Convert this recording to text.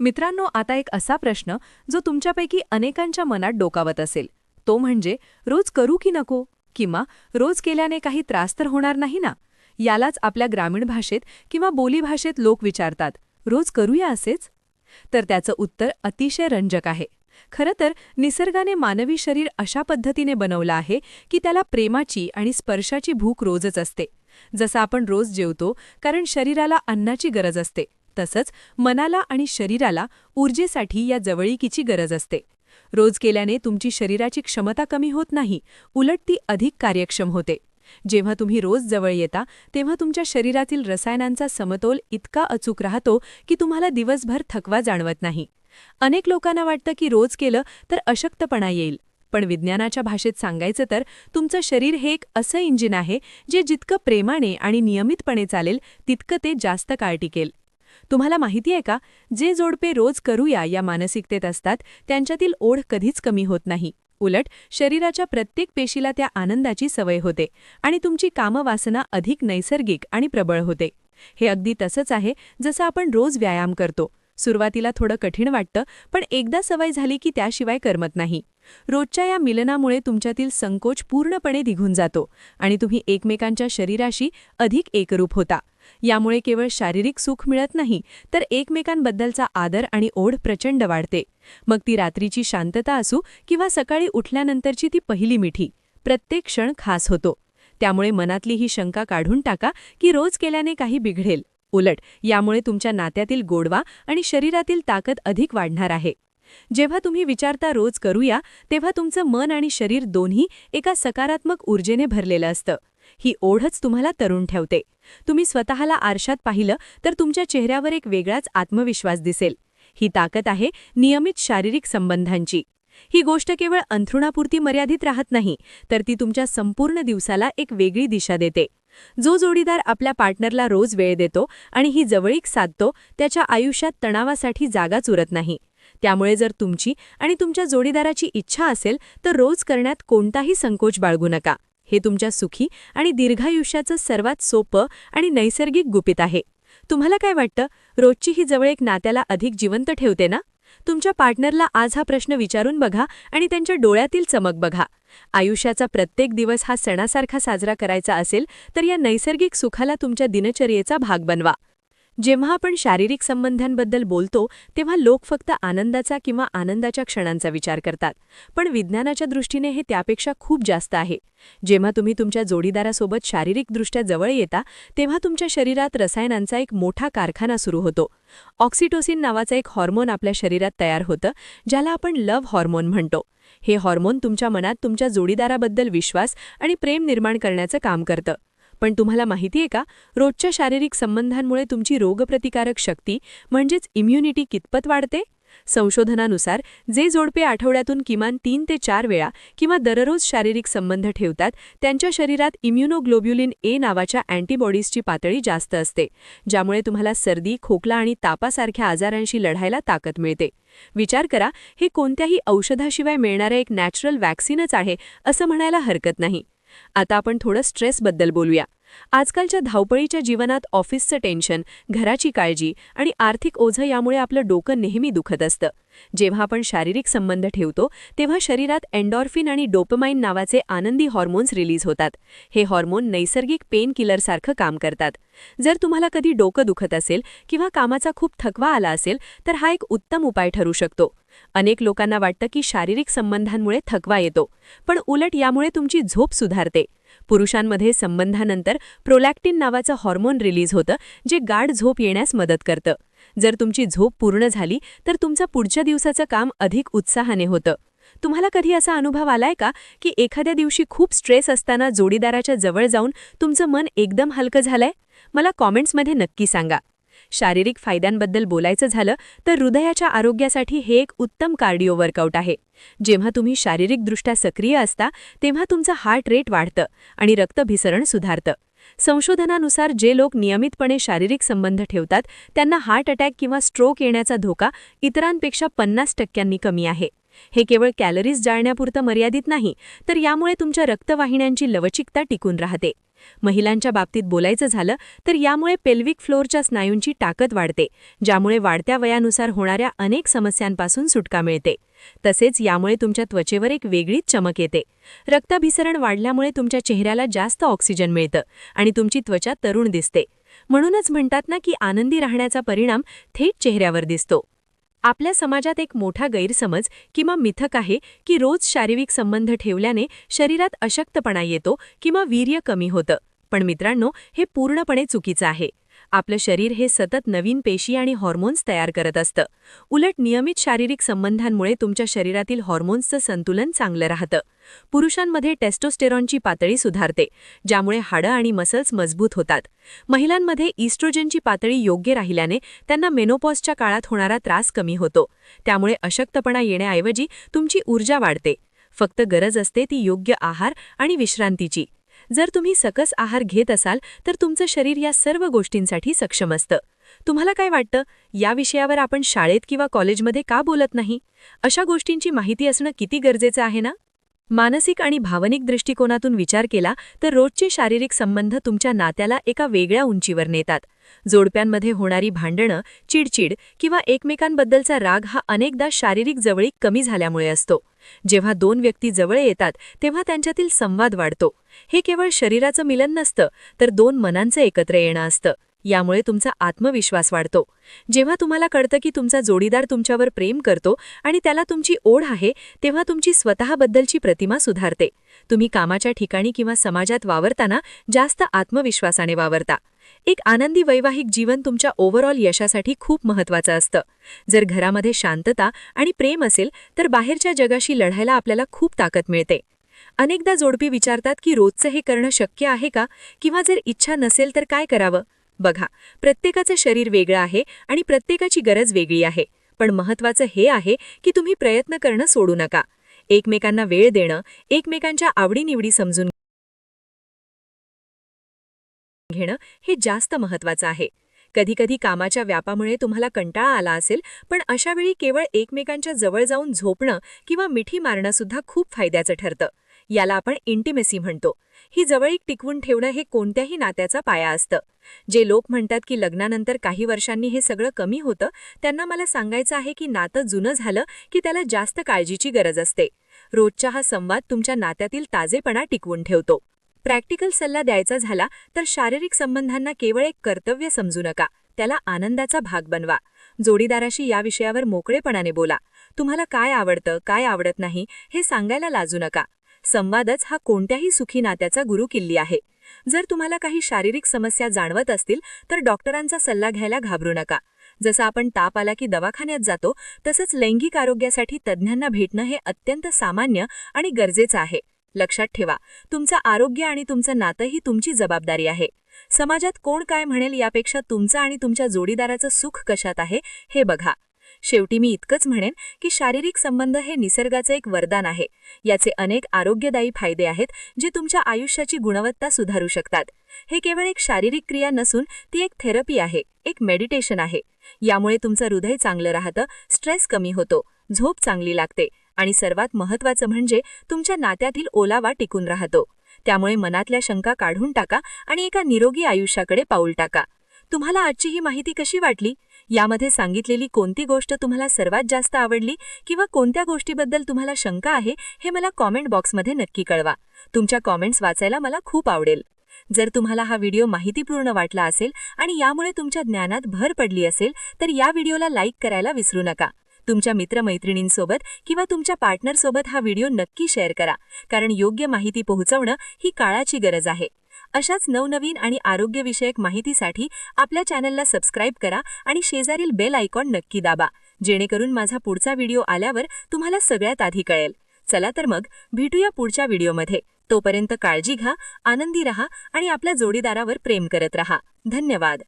मित्रांनो, आता एक असा प्रश्न जो तुमच्यापैकी अनेकांच्या मनात डोकावत असेल, तो म्हणजे रोज करू की नको, किंवा रोज केल्याने काही त्रास तर होणार नाही ना. यालाच आपल्या ग्रामीण भाषेत किंवा बोलीभाषेत लोक विचारतात, रोज करूया असेच? तर त्याचं उत्तर अतिशय रंजक आहे. खरं तर निसर्गाने मानवी शरीर अशा पद्धतीने बनवलं आहे की त्याला प्रेमाची आणि स्पर्शाची भूक रोजच असते. जसं आपण रोज जेवतो कारण शरीराला अन्नाची गरज असते, तसंच मनाला आणि शरीराला ऊर्जेसाठी या जवळीकीची गरज असते. रोज केल्याने तुमची शरीराची क्षमता कमी होत नाही, उलट ती अधिक कार्यक्षम होते. जेव्हा तुम्ही रोज जवळ येता तेव्हा तुमच्या शरीरातील रसायनांचा समतोल इतका अचूक राहतो की तुम्हाला दिवसभर थकवा जाणवत नाही. अनेक लोकांना वाटतं की रोज केलं तर अशक्तपणा येईल, पण विज्ञानाच्या भाषेत सांगायचं तर तुमचं शरीर हे एक असं इंजिन आहे जे जितकं प्रेमाने आणि नियमितपणे चालेल तितकं ते जास्त काळ टिकेल. तुम्हाला माहिती आहे का, जे जोडपे रोज करूया या मानसिकतेत असतात त्यांच्यातील ओढ कधीच कमी होत नाही. उलट शरीराच्या प्रत्येक पेशीला त्या आनंदाची सवय होते आणि तुमची कामवासना अधिक नैसर्गिक आणि प्रबळ होते. हे अगदी तसंच आहे जसं आपण रोज व्यायाम करतो. सुरुवातीला थोडं कठीण वाटतं, पण एकदा सवय झाली की त्याशिवाय करमत नाही. रोजच्या या मिलनामुळे तुमच्यातील संकोच पूर्णपणे निघून जातो आणि तुम्ही एकमेकांच्या शरीराशी अधिक एकरूप होता. यामुळे केवळ शारीरिक सुख मिळत नाही, तर एकमेकांबद्दलचा आदर आणि ओढ प्रचंड वाढते. मग ती रात्रीची शांतता असू किंवा सकाळी उठल्यानंतरची ती पहिली मिठी, प्रत्येक क्षण खास होतो. त्यामुळे मनातली ही शंका काढून टाका की रोज केल्याने काही बिघडेल. उलट यामुळे तुमच्या नात्यातील गोडवा आणि शरीरातील ताकद अधिक वाढणार आहे. जेव्हा तुम्ही विचारता रोज करूया, तेव्हा तुमचं मन आणि शरीर दोन्ही एका सकारात्मक ऊर्जेने भरलेलं असतं. ही ओढच तुम्हाला तरुण ठेवते. तुम्ही स्वतःला आरशात पाहिलं तर तुमच्या चेहऱ्यावर एक वेगळाच आत्मविश्वास दिसेल. ही ताकद आहे नियमित शारीरिक संबंधांची. ही गोष्ट केवळ अंथरुणापुरती मर्यादित राहत नाही, तर ती तुमच्या संपूर्ण दिवसाला एक वेगळी दिशा देते. जो जोडीदार आपल्या पार्टनरला रोज वेळ देतो आणि ही जवळीक साधतो, त्याच्या आयुष्यात तणावासाठी जागाच उरत नाही. त्यामुळे जर तुमची आणि तुमच्या जोडीदाराची इच्छा असेल तर रोज करण्यात कोणताही संकोच बाळगू नका. हे तुमच्या सुखी आणि दीर्घायुष्याचं सर्वात सोपं आणि नैसर्गिक गुपित आहे. तुम्हाला काय वाटतं, रोजची ही जवळीक नात्याला अधिक जिवंत ठेवते ना? तुमच्या पार्टनरला आज हा प्रश्न विचारून बघा आणि त्यांच्या डोळ्यातील चमक बघा. आयुष्याचा प्रत्येक दिवस हा सणासारखा साजरा करायचा असेल तर या नैसर्गिक सुखाला तुमच्या दिनचर्येचा भाग बनवा. जेव्हा आपण शारीरिक संबंधांबद्दल बोलतो तेव्हा लोक फक्त आनंदाचा किंवा आनंदाच्या क्षणांचा विचार करतात, पण विज्ञानाच्या दृष्टीने हे त्यापेक्षा खूप जास्त आहे. जेव्हा तुम्ही तुमच्या जोडीदारासोबत शारीरिकदृष्ट्या जवळ येता तेव्हा तुमच्या शरीरात रसायनांचा एक मोठा कारखाना सुरू होतो. ऑक्सिटोसिन नावाचं एक हॉर्मोन आपल्या शरीरात तयार होतं, ज्याला आपण लव्ह हॉर्मोन म्हणतो. हे हॉर्मोन तुमच्या मनात तुमच्या जोडीदाराबद्दल विश्वास आणि प्रेम निर्माण करण्याचं काम करतं. पण तुम्हाला माहिती आहे का, रोजच्या शारीरिक संबंधांमुळे तुमची रोगप्रतिकारक शक्ती म्हणजेच इम्युनिटी कितपत वाढते? संशोधनानुसार जे जोडपे आठवड्यातून किमान 3 ते 4 वेळा किंवा दररोज शारीरिक संबंध ठेवतात त्यांच्या शरीरात इम्युनोग्लोब्युलिन ए नावाच्या अँटीबॉडीजची पातळी जास्त असते, ज्यामुळे तुम्हाला सर्दी, खोकला आणि तापासारख्या आजारांशी लढायला ताकद मिळते. विचार करा, हे कोणत्याही औषधाशिवाय मिळणारं एक नॅचरल वॅक्सिनच आहे असं म्हणायला हरकत नाही. आता आपण थोडं स्ट्रेसबद्दल बोलूया. आजकालच्या धावपळीच्या जीवनात ऑफिसचं टेन्शन, घराची काळजी आणि आर्थिक ओझं यामुळे आपलं डोकं नेहमी दुखत असतं. जेव्हा आपण शारीरिक संबंध ठेवतो तेव्हा शरीरात एंडॉर्फिन आणि डोपामाइन नावाचे आनंदी हॉर्मोन्स रिलीज होतात. हे हॉर्मोन नैसर्गिक पेन किलरसारखं काम करतात. जर तुम्हाला कधी डोकं दुखत असेल किंवा कामाचा खूप थकवा आला असेल तर हा एक उत्तम उपाय ठरू शकतो. अनेक लोकांना वाटतं की शारीरिक संबंधांमुळे थकवा येतो, पण उलट यामुळे तुमची झोप सुधारते. पुरुषांमध्ये संबंधानंतर प्रोलॅक्टिन नावाचं हॉर्मोन रिलीज होतं, जे गाढ झोप येण्यास मदत करतं. जर तुमची झोप पूर्ण झाली तर तुमचं पुढच्या दिवसाचं काम अधिक उत्साहाने होतं. तुम्हाला कधी असा अनुभव आलाय का की एखाद्या दिवशी खूप स्ट्रेस असताना जोडीदाराच्या जवळ जाऊन तुमचं मन एकदम हलकं झालंय? मला कॉमेंट्समध्ये नक्की सांगा. शारीरिक फायद्यांबद्दल बोलायचं झालं तर हृदयाच्या आरोग्यासाठी हे एक उत्तम कार्डिओ वर्कआउट आहे. जेव्हा तुम्ही शारीरिकदृष्ट्या सक्रिय असता तेव्हा तुमचं हार्ट रेट वाढतं आणि रक्तभिसरण सुधारतं. संशोधनानुसार जे लोक नियमितपणे शारीरिक संबंध ठेवतात त्यांना हार्ट अटॅक किंवा स्ट्रोक येण्याचा धोका इतरांपेक्षा 50% कमी आहे. हे केवळ कॅलरीज जाळण्यापुरतं मर्यादित नाही, तर यामुळे तुमच्या रक्तवाहिन्यांची लवचिकता टिकून राहते. महिलांच्या बाबतीत बोलायचं झालं तर यामुळे पेल्विक फ्लोअरच्या स्नायूंची ताकद वाढते, ज्यामुळे वाढत्या वयानुसार होणाऱ्या अनेक समस्यांपासून सुटका मिळते. तसेच यामुळे तुमच्या त्वचेवर एक वेगळीच चमक येते. रक्ताभिसरण वाढल्यामुळे तुमच्या चेहऱ्याला जास्त ऑक्सिजन मिळतं आणि तुमची त्वचा तरुण दिसते. म्हणूनच म्हणतात ना की आनंदी राहण्याचा परिणाम थेट चेहऱ्यावर दिसतो. आपल्या समाजात एक मोठा गैरसमज किंवा मिथक आहे की रोज शारीरिक संबंध ठेवल्याने शरीरात अशक्तपणा येतो किंवा वीर्य कमी होतं. पण मित्रांनो, हे पूर्णपणे चुकीचं आहे. आपलं शरीर हे सतत नवीन पेशी आणि हॉर्मोन्स तयार करत असतं. उलट नियमित शारीरिक संबंधांमुळे तुमच्या शरीरातील हॉर्मोन्सचं संतुलन चांगलं राहतं. पुरुषांमध्ये टेस्टोस्टेरॉनची पातळी सुधारते, ज्यामुळे हाडं आणि मसल्स मजबूत होतात. महिलांमध्ये इस्ट्रोजनची पातळी योग्य राहिल्याने त्यांना मेनोपॉजच्या काळात होणारा त्रास कमी होतो. त्यामुळे अशक्तपणा येण्याऐवजी तुमची ऊर्जा वाढते. फक्त गरज असते ती योग्य आहार आणि विश्रांतीची. जर तुम्ही सकस आहार घेत असाल तर तुमचं शरीर या सर्व गोष्टींसाठी सक्षम असतं. तुम्हाला काय वाटतं, या विषयावर आपण शाळेत किंवा कॉलेजमध्ये का बोलत नाही? अशा गोष्टींची माहिती असणं किती गरजेचं आहे ना? मानसिक आणि भावनिक दृष्टिकोनातून विचार केला तर रोजचे शारीरिक संबंध तुमच्या नात्याला एका वेगळ्या उंचीवर नेतात. जोडप्यांमध्ये होणारी भांडणं, चिडचिड किंवा एकमेकांबद्दलचा राग हा अनेकदा शारीरिक जवळीक कमी झाल्यामुळे असतो. जेव्हा दोन व्यक्ती जवळ येतात तेव्हा त्यांच्यातील संवाद वाढतो. हे केवळ शरीराचं मिलन नसतं, तर दोन मनांचं एकत्र येणं असतं. यामुळे तुमचा आत्मविश्वास वाढतो. जेव्हा तुम्हाला कळतं की तुमचा जोडीदार तुमच्यावर प्रेम करतो आणि त्याला तुमची ओढ आहे, तेव्हा तुमची स्वतःबद्दलची प्रतिमा सुधारते. तुम्ही कामाच्या ठिकाणी किंवा समाजात वावरताना जास्त आत्मविश्वासाने वावरता. एक आनंदी वैवाहिक जीवन तुमच्या ओव्हरऑल यशासाठी खूप महत्त्वाचं असतं. जर घरामध्ये शांतता आणि प्रेम असेल तर बाहेरच्या जगाशी लढायला आपल्याला खूप ताकद मिळते. अनेकदा जोडपी विचारतात की रोजचं हे करणं शक्य आहे का, किंवा जर इच्छा नसेल तर काय करावं? बघा, प्रत्येकाचं शरीर वेगळं आहे आणि प्रत्येकाची गरज वेगळी आहे. पण महत्त्वाचं हे आहे की तुम्ही प्रयत्न करणं सोडू नका. एकमेकांना वेळ देणं, एकमेकांच्या आवडीनिवडी समजून घेणं हे जास्त महत्त्वाचं आहे. कधीकधी कामाच्या व्यापामुळे तुम्हाला कंटाळा आला असेल, पण अशा वेळी केवळ एकमेकांच्या जवळ जाऊन झोपणं किंवा मिठी मारणं सुद्धा खूप फायद्याचं ठरतं. याला आपण इंटिमेसी म्हणतो. ही जवळीक टिकवून ठेवणं हे कोणत्याही नात्याचा पाया असतं. जे लोक म्हणतात की लग्नानंतर काही वर्षांनी हे सगळं कमी होतं, त्यांना मला सांगायचं आहे की नातं जुनं झालं की त्याला जास्त काळजीची गरज असते. रोजचा हा संवाद तुमच्या नात्यातील ताजेपणा टिकवून ठेवतो. प्रॅक्टिकल सल्ला द्यायचा झाला तर शारीरिक संबंधांना केवळ एक कर्तव्य समजू नका, त्याला आनंदाचा भाग बनवा. जोडीदाराशी या विषयावर मोकळेपणाने बोला. तुम्हाला काय आवडतं, काय आवडत नाही हे सांगायला लाजू नका. संवादच हा कोणत्याही सुखी नात्याचा गुरुकिल्ली आहे. जर तुम्हाला काही शारीरिक समस्या जाणवत असतील तर डॉक्टरांचा सल्ला घ्यायला घाबरू नका. जसं आपण ताप आला की दवाखान्यात जातो, तसंच लैंगिक आरोग्यासाठी तज्ज्ञांना भेटणं हे अत्यंत सामान्य आणि गरजेचं आहे. लक्षात ठेवा, तुमचं आरोग्य आणि तुमचं नातं ही तुमची जबाबदारी आहे. समाजात कोण काय म्हणेल यापेक्षा तुमचं आणि तुमच्या जोडीदाराचं सुख कशात आहे हे बघा. शेवटी मी इतकंच म्हणेन की शारीरिक संबंध हे निसर्गाचं एक वरदान आहे. याचे अनेक आरोग्यदायी फायदे आहेत जे तुमच्या आयुष्याची गुणवत्ता सुधारू शकतात. हे केवळ एक शारीरिक क्रिया नसून ती एक थेरपी आहे, एक मेडिटेशन आहे. यामुळे तुमचं हृदय चांगलं राहतं, स्ट्रेस कमी होतो, झोप चांगली लागते आणि सर्वात महत्त्वाचं म्हणजे तुमच्या नात्यातील ओलावा टिकून राहतो. त्यामुळे मनातल्या शंका काढून टाका आणि एका निरोगी आयुष्याकडे पाऊल टाका. तुम्हाला आजची ही माहिती कशी वाटली? यामध्ये सांगितलेली कोणती गोष्ट तुम्हाला सर्वात जास्त आवडली किंवा कोणत्या गोष्टीबद्दल तुम्हाला शंका आहे हे मला कॉमेंट बॉक्समध्ये नक्की कळवा. तुमच्या कॉमेंट्स वाचायला मला खूप आवडेल. जर तुम्हाला हा व्हिडिओ माहितीपूर्ण वाटला असेल आणि यामुळे तुमच्या ज्ञानात भर पडली असेल तर या व्हिडिओला लाईक करायला विसरू नका. तुमच्या मित्रमैत्रिणींसोबत किंवा तुमच्या पार्टनरसोबत हा व्हिडिओ नक्की शेअर करा, कारण योग्य माहिती पोहोचवणं ही काळाची गरज आहे. अशाच नवनवीन आणि आरोग्यविषयक माहितीसाठी आपल्या चॅनलला सबस्क्राईब करा आणि शेजारील बेल आयकॉन नक्की दाबा, जेणेकरून माझा पुढचा व्हिडिओ आल्यावर तुम्हाला सगळ्यात आधी कळेल. चला तर मग भेटूया पुढच्या व्हिडिओमध्ये. तोपर्यंत काळजी घ्या, आनंदी रहा आणि आपल्या जोडीदारावर प्रेम करत रहा. धन्यवाद.